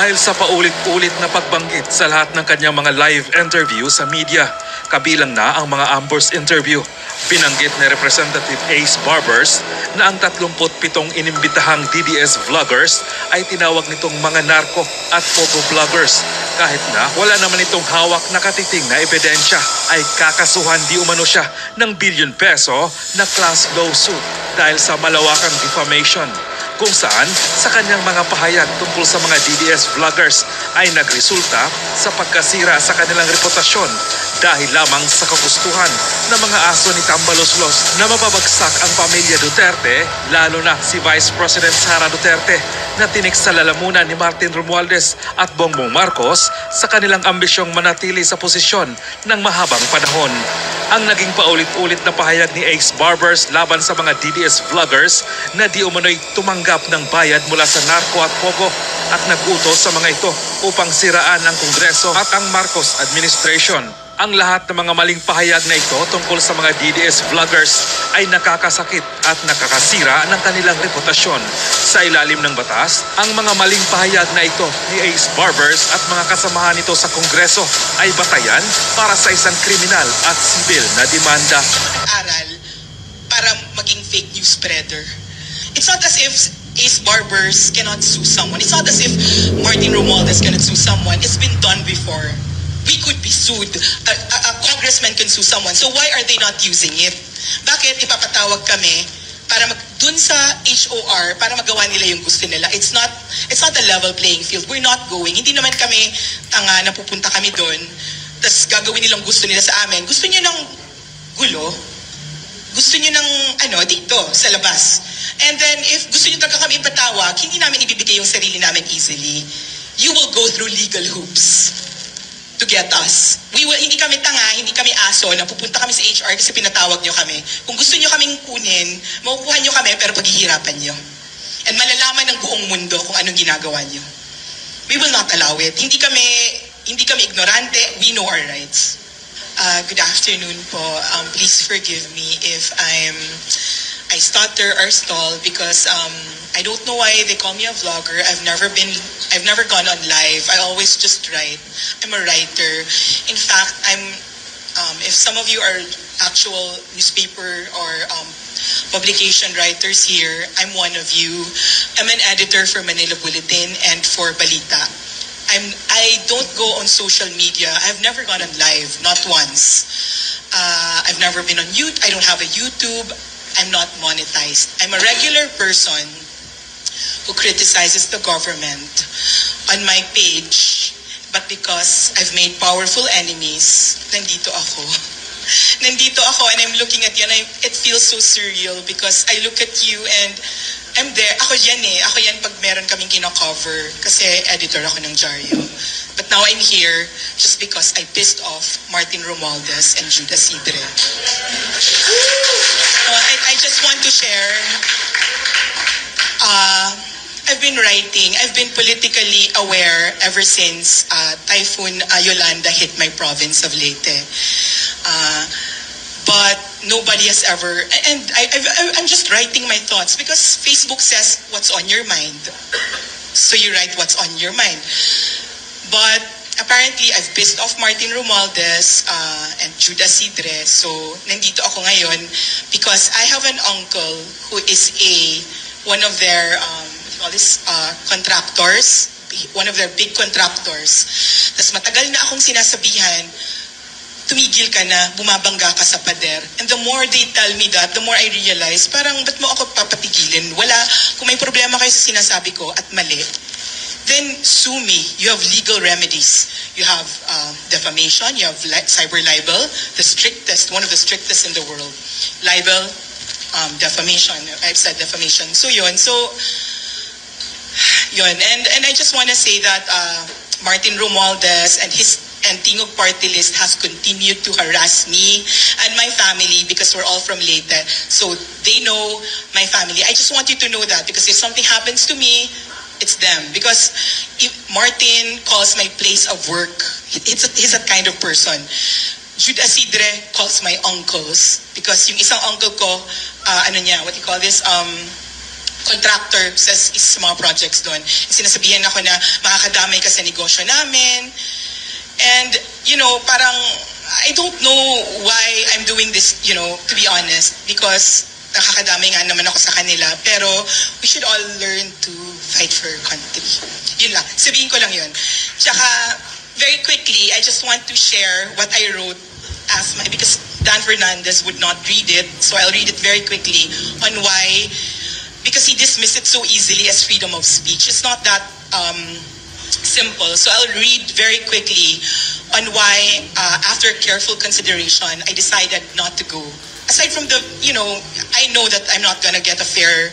dahil sa paulit-ulit na pagbanggit sa lahat ng kanyang mga live interview sa media, kabilang na ang mga Ambers interview. Binanggit ni Representative Ace Barbers na ang 37 inimbitahang DDS vloggers ay tinawag nitong mga narco at pogo vloggers. Kahit na wala naman itong hawak na katiting na ebidensya, ay kakasuhan di umano siya ng bilyon peso na class lawsuit dahil sa malawakang defamation, kung saan sa kanyang mga pahayag tungkol sa mga DDS vloggers ay nagresulta sa pagkasira sa kanilang reputasyon dahil lamang sa kagustuhan ng mga aso ni Tambaloslos na mapabagsak ang pamilya Duterte, lalo na si Vice President Sara Duterte na tinik sa lalamunan ni Martin Romualdez at Bongbong Marcos sa kanilang ambisyong manatili sa posisyon ng mahabang panahon. Ang naging paulit-ulit na pahayag ni Ace Barbers laban sa mga DDS vloggers na di umano'y tumanggap ng bayad mula sa narco at pogo at nagutos sa mga ito upang siraan ang Kongreso at ang Marcos administration. Ang lahat ng mga maling pahayag na ito tungkol sa mga DDS vloggers ay nakakasakit at nakakasira ng kanilang reputasyon. Sa ilalim ng batas, ang mga maling pahayag na ito ni Ace Barbers at mga kasamahan nito sa Kongreso ay batayan para sa isang kriminal at sibil na demanda. Aral para maging fake news spreader. It's not as if Ace Barbers cannot sue someone. It's not as if Martin Romualdez cannot sue someone. It's been done before. We could be sued. A congressman can sue someone. So why are they not using it? Bakit ipapatawag kami para dun sa HOR para magawa nila yung gusto nila? It's not a level playing field. We're not going. Hindi naman kami tanga na pupunta kami doon. Tapos gagawin nilang gusto nila sa amin. Gusto niyo ng gulo? Gusto niyo ng dito sa labas? And then if gusto niyo talaga kami ipatawag, hindi namin ibibigay yung sarili namin easily. You will go through legal hoops to get us. Hindi kami tanga, hindi kami aso na pupunta kami sa HR kasi pinatawag nyo kami. Kung gusto nyo kaming kunin, makukuha nyo kami pero paghihirapan nyo. And malalaman ng buong mundo kung anong ginagawa nyo. We will not allow it. Hindi kami ignorante. We know our rights. Good afternoon po. Please forgive me if I stutter or stall because I don't know why they call me a vlogger. I've never gone on live. I always just write. I'm a writer. In fact, if some of you are actual newspaper or publication writers here, I'm one of you. I'm an editor for Manila Bulletin and for Balita. I don't go on social media. I've never gone on live, not once. I've never been on YouTube. I don't have a YouTube. I'm not monetized. I'm a regular person who criticizes the government on my page. But because I've made powerful enemies, nandito ako. Nandito ako and I'm looking at you and it feels so surreal because I look at you and I'm there. Ako yan pag meron kaming kino-cover kasi editor ako ng Jaryo. But now I'm here just because I pissed off Martin Romualdez and Judah Sidre. I just want to share. I've been writing. I've been politically aware ever since Typhoon Yolanda hit my province of Leyte. But nobody has ever, and I'm just writing my thoughts because Facebook says what's on your mind. So you write what's on your mind. But apparently, I've pissed off Martin Romualdez and Judah Sidre. So nandito ako ngayon because I have an uncle who is one of their contractors, one of their big contractors. Tapos matagal na akong sinasabihan, tumigil ka na, bumabangga ka sa pader. And the more they tell me that, the more I realize, parang ba't mo ako papatigilin? Kung may problema kayo sa sinasabi ko at mali, then sue me. You have legal remedies. You have defamation, you have cyber libel, one of the strictest in the world. Libel, defamation. I've said defamation. So yun. And I just want to say that Martin Romualdez and Tingog Party List has continued to harass me and my family because we're all from Leyte. So they know my family. I just want you to know that because if something happens to me, it's them. Because if Martin calls my place of work, he's that kind of person. Judah Sidre calls my uncles because yung isang uncle ko, what do you call this? contractor sa isa sa mga projects doon. Sinasabihan ako na makakadamay ka sa negosyo namin. And, parang, I don't know why I'm doing this, to be honest, because nakakadamay nga naman ako sa kanila. Pero, we should all learn to fight for our country. Yun lang. Sabihin ko lang yun. Tsaka, very quickly, I just want to share what I wrote because Dan Fernandez would not read it, so I'll read it very quickly on why, because he dismissed it so easily as freedom of speech. It's not that simple. So I'll read very quickly on why, after careful consideration, I decided not to go. Aside from I know that I'm not gonna get a fair,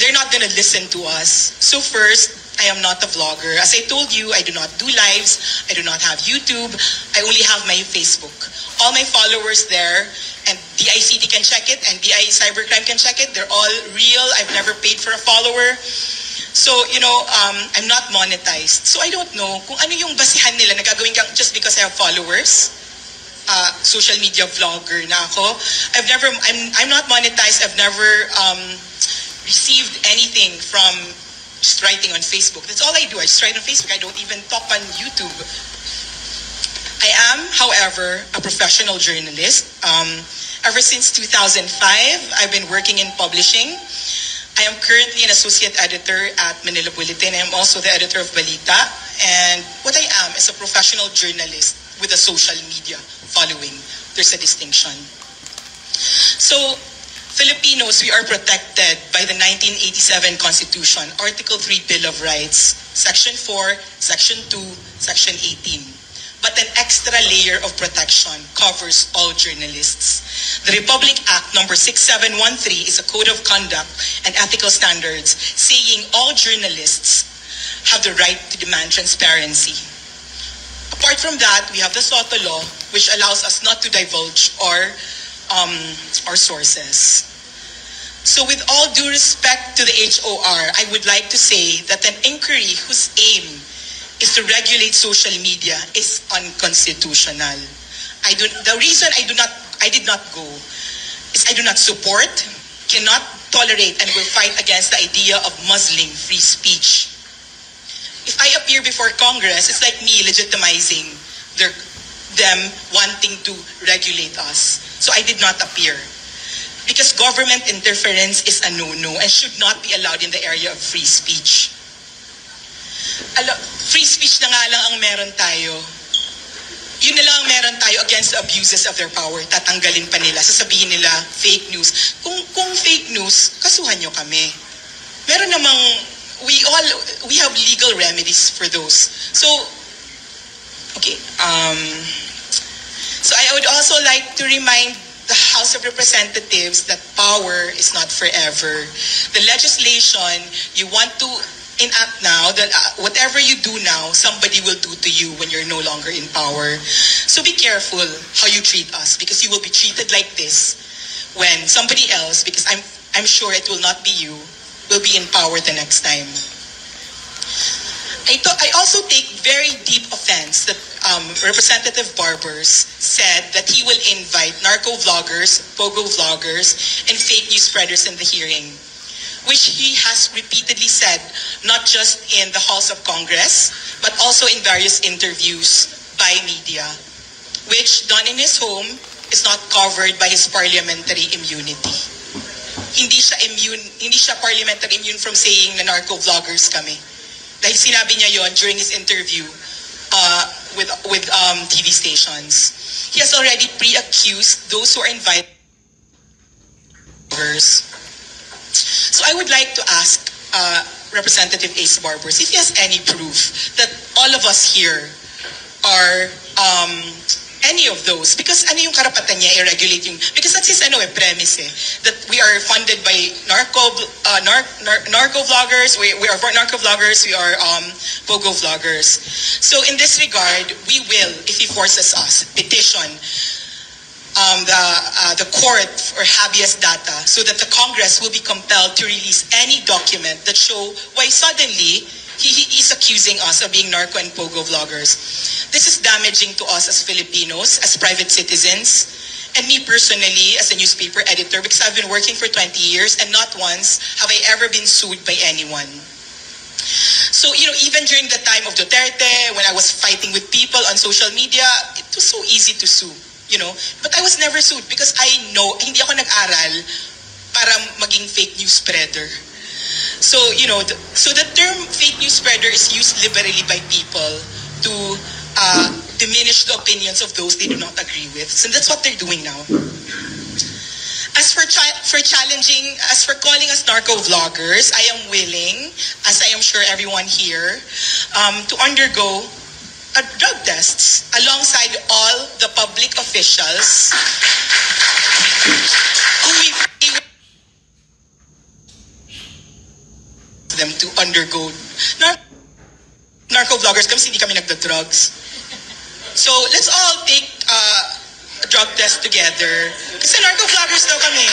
they're not gonna listen to us. So first, I am not a vlogger. As I told you, I do not do lives. I do not have YouTube. I only have my Facebook. All my followers there, and DICT can check it, and BI Cybercrime can check it. They're all real. I've never paid for a follower. So, I'm not monetized. So I don't know kung ano yung basihan nila na gagawin kang just because I have followers. Social media vlogger na ako. I'm not monetized. I've never received anything from just writing on Facebook. That's all I do. I just write on Facebook. I don't even talk on YouTube. I am, however, a professional journalist. Ever since 2005, I've been working in publishing. I am currently an associate editor at Manila Bulletin. I am also the editor of Balita. And what I am is a professional journalist with a social media following. There's a distinction. So, Filipinos, we are protected by the 1987 Constitution, Article 3 Bill of Rights, Section 4, Section 2, Section 18. But an extra layer of protection covers all journalists. The Republic Act number 6713 is a code of conduct and ethical standards saying all journalists have the right to demand transparency. Apart from that, we have the SOTO law, which allows us not to divulge our sources. So with all due respect to the HOR, I would like to say that an inquiry whose aim is to regulate social media is unconstitutional. The reason I did not go is I do not support, cannot tolerate, and will fight against the idea of muzzling free speech. If I appear before Congress, it's like me legitimizing them wanting to regulate us. So I did not appear. Because government interference is a no-no and should not be allowed in the area of free speech. Free speech na nga lang ang meron tayo. Yun na lang ang meron tayo against the abuses of their power. Tatanggalin pa nila. Sasabihin nila, fake news. Kung fake news, kasuhan nyo kami. Meron namang, we have legal remedies for those. So, okay. So I would also like to remind the House of Representatives that power is not forever. The legislation you want to enact now, that whatever you do now, somebody will do to you when you're no longer in power. So be careful how you treat us, because you will be treated like this when somebody else, because I'm sure it will not be you, will be in power the next time. I also take very deep offense that Representative Barbers said that he will invite narco vloggers, pogo vloggers, and fake news spreaders in the hearing, which he has repeatedly said, not just in the halls of Congress, but also in various interviews by media, which done in his home is not covered by his parliamentary immunity. Hindi siya parliamentary immune from saying na narco vloggers kami. Dahil sinabi niya yon during his interview with TV stations. He has already pre-accused those who are invited. So I would like to ask Representative Ace Barbers if he has any proof that all of us here are any of those, because ano yung karapatan niya i-regulate yung, because that's his premise that we are funded by narco vloggers, we are narco vloggers, we are pogo vloggers. So in this regard, we will, if he forces us, petition the court for habeas data so that the Congress will be compelled to release any document that show why suddenly he's accusing us of being narco and pogo vloggers. This is damaging to us as Filipinos, as private citizens, And me personally, as a newspaper editor, because I've been working for 20 years and not once have I ever been sued by anyone. So, even during the time of Duterte, when I was fighting with people on social media, it was so easy to sue, But I was never sued because I know, hindi ako nag-aral para maging fake news spreader. So, so the term fake news spreader is used liberally by people to diminish the opinions of those they do not agree with. So that's what they're doing now. As for calling us narco-vloggers, I am willing, as I am sure everyone here, to undergo drug tests alongside all the public officials who we pay them to undergo narco-vloggers kasi hindi kami nagda-drugs. So let's all take a drug test together. Kasi narco-vloggers daw kami.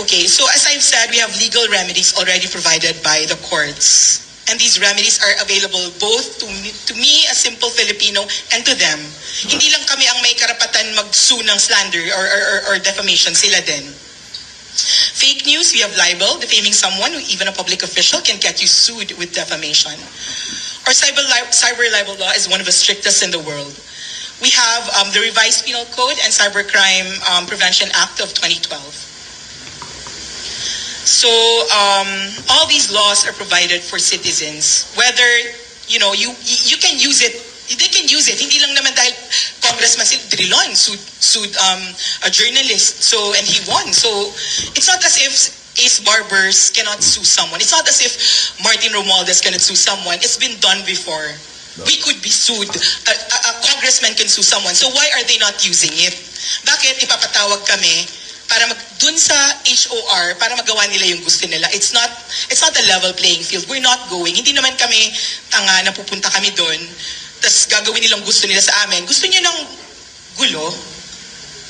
Okay, so as I've said, we have legal remedies already provided by the courts. And these remedies are available both to me, a simple Filipino, and to them. Hindi lang kami ang may karapatan mag-sue ng slander or defamation, sila din. Fake news, we have libel, defaming someone, even a public official, can get you sued with defamation. Our cyber libel law is one of the strictest in the world. We have the Revised Penal Code and Cybercrime Prevention Act of 2012. So all these laws are provided for citizens. Whether you can use it, they can use it. Hindi lang naman dahil Congressman Drilon sued a journalist, and he won. So it's not as if Ace Barbers cannot sue someone. It's not as if Martin Romualdez cannot sue someone. It's been done before. No. We could be sued. A congressman can sue someone. So why are they not using it? Bakit ipapatawag kami para dun sa HOR para magawa nila yung gusto nila? It's not a level playing field. We're not going. Hindi naman kami tanga na pupunta kami doon. Tas gagawin nilang gusto nila sa amin. Gusto niyo ng gulo?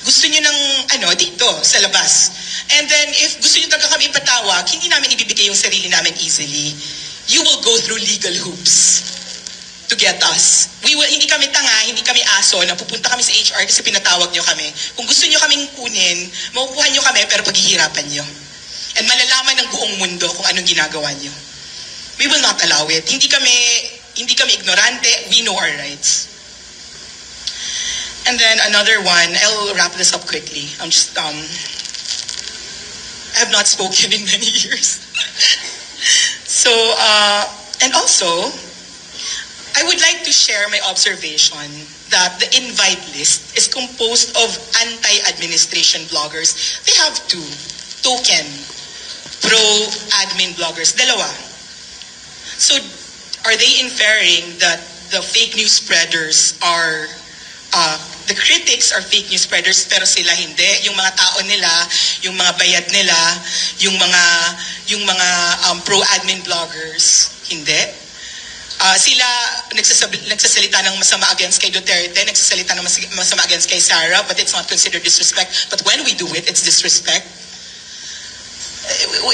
Gusto niyo ng dito sa labas? And then if gusto niyo talaga kami ipatawag, hindi namin ibibigay yung sarili namin easily. You will go through legal hoops to get us. Hindi kami tanga, hindi kami aso na pupunta kami sa HR kasi pinatawag niyo kami. Kung gusto niyo kaming kunin, makukuha niyo kami pero paghihirapan niyo. And malalaman ng buong mundo kung anong ginagawa niyo. We will not allow it. Hindi kami ignorante. We know our rights. And then another one, I'll wrap this up quickly. I have not spoken in many years. So, and also, I would like to share my observation that the invite list is composed of anti-administration bloggers. They have two. Token, pro-admin bloggers. Dalawa. So, are they inferring that the fake news spreaders are the critics are fake news spreaders pero sila hindi? Yung mga tao nila, yung mga bayad nila, yung mga pro-admin bloggers, hindi? Sila nagsasalita ng masama against kay Duterte, nagsasalita ng masama against kay Sara, but it's not considered disrespect. But when we do it, it's disrespect.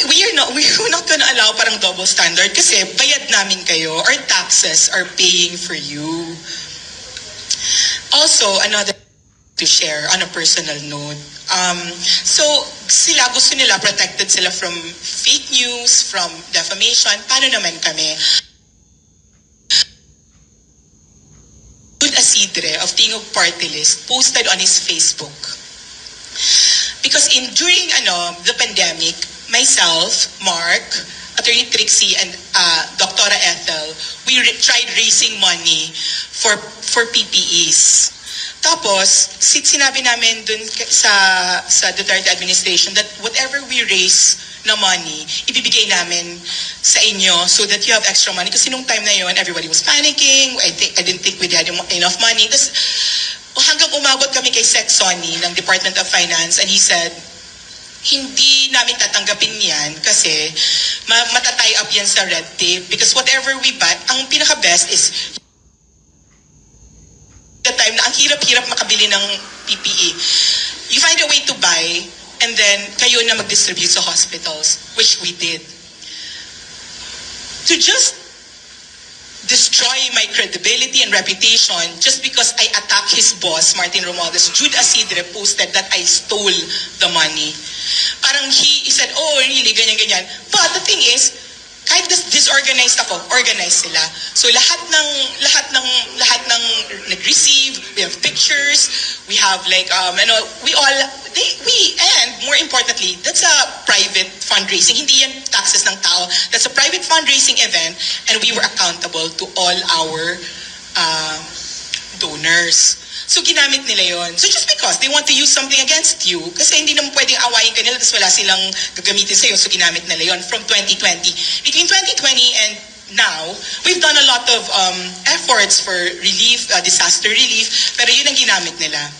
We're not gonna allow parang double standard kasi bayad namin kayo. Our taxes are paying for you. Also, another to share on a personal note. So, sila gusto nila protected sila from fake news, from defamation. Paano naman kami? Good Asidre of Tingog Party List posted on his Facebook. Because during the pandemic, myself, Mark, Attorney Trixie, and Dr. Ethel, we tried raising money for PPEs. Tapos, sinabi namin dun sa Duterte administration that whatever we raise na money, ibibigay namin sa inyo so that you have extra money. Kasi nung time na yun, everybody was panicking. I didn't think we had enough money. Tapos, hanggang umabot kami kay Sec Sonny ng Department of Finance and he said, hindi namin tatanggapin yan kasi matatay up yan sa red tape because whatever we buy, ang pinaka-best is the time na ang hirap-hirap makabili ng PPE. You find a way to buy and then kayo na mag-distribute sa hospitals, which we did. To just destroy my credibility and reputation just because I attacked his boss, Martin Romualdez. Jude Asidre posted that I stole the money. Parang he said, oh, really, ganyan-ganyan. But the thing is, kahit disorganized ako, organized sila. So lahat ng nag-receive, we have pictures, we have like, and more importantly, that's a private fundraising. Hindi yan taxes ng tao. That's a private fundraising event, and we were accountable to all our donors. So ginamit nila yon. So just because they want to use something against you, kasi hindi naman pwedeng awayin ka nila, tapos wala silang gagamitin sa'yo, so ginamit nila yon from 2020. Between 2020 and now, we've done a lot of efforts for relief, disaster relief, pero yun ang ginamit nila.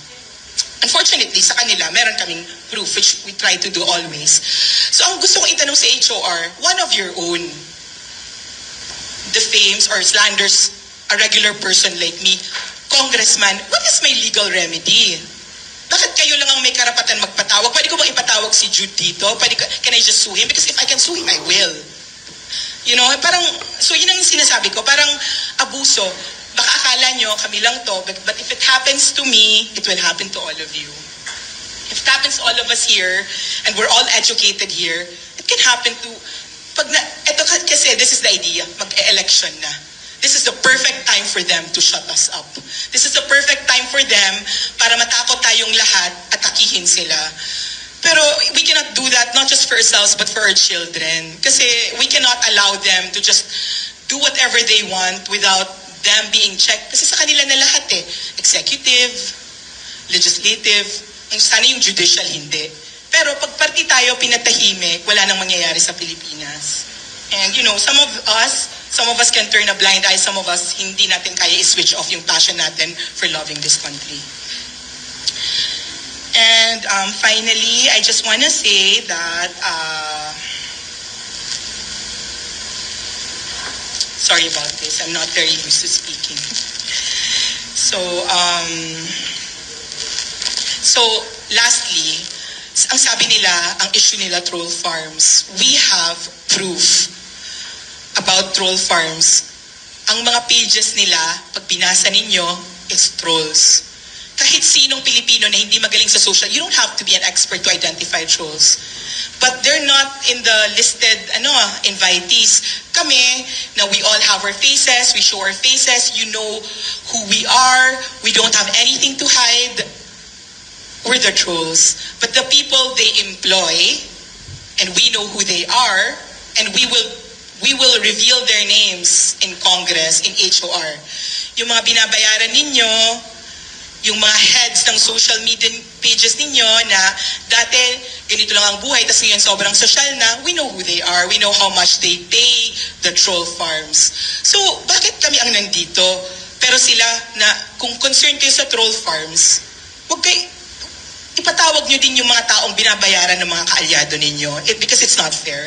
Unfortunately, sa kanila, meron kaming proof, which we try to do always. So ang gusto kong itanong sa HOR, one of your own defames or slanders a regular person like me, Congressman, what is my legal remedy? Bakit kayo lang ang may karapatan magpatawag? Pwede ko bang ipatawag si Jude dito? Can I just sue him? Because if I can sue him, I will. You know, parang, so yun ang sinasabi ko, parang abuso. Baka akala nyo, kami lang to, but if it happens to me, it will happen to all of you. If it happens to all of us here, and we're all educated here, it can happen to, ito kasi, this is the idea, mag-election na. This is the perfect time for them to shut us up. This is the perfect time for them para matakot tayong lahat at atakihin sila. Pero we cannot do that not just for ourselves but for our children. Kasi we cannot allow them to just do whatever they want without them being checked. Kasi sa kanila na lahat eh. Executive, legislative, sana yung judicial hindi. Pero pag party tayo pinatahimik, wala nang mangyayari sa Pilipinas. And you know, some of us can turn a blind eye, some of us hindi natin kaya i-switch off yung passion natin for loving this country. And finally, I just want to say that, sorry about this, I'm not very used to speaking. So lastly, ang sabi nila, ang issue nila, troll farms, we have proof about troll farms. Ang mga pages nila, pag binasa ninyo, is trolls. Kahit sinong Pilipino na hindi magaling sa social, you don't have to be an expert to identify trolls. But they're not in the listed invitees. Kami, na we all have our faces, we show our faces, you know who we are, we don't have anything to hide. We're the trolls. But the people they employ, and we know who they are, and we will reveal their names in Congress, in HOR. Yung mga binabayaran ninyo, yung mga heads ng social media pages ninyo na dati ganito lang ang buhay, tapos ngayon sobrang social na, we know who they are, we know how much they pay the troll farms. So, bakit kami ang nandito? Pero sila na, kung concerned kayo sa troll farms, wag kayo, ipatawag nyo din yung mga taong binabayaran ng mga kaalyado ninyo because it's not fair.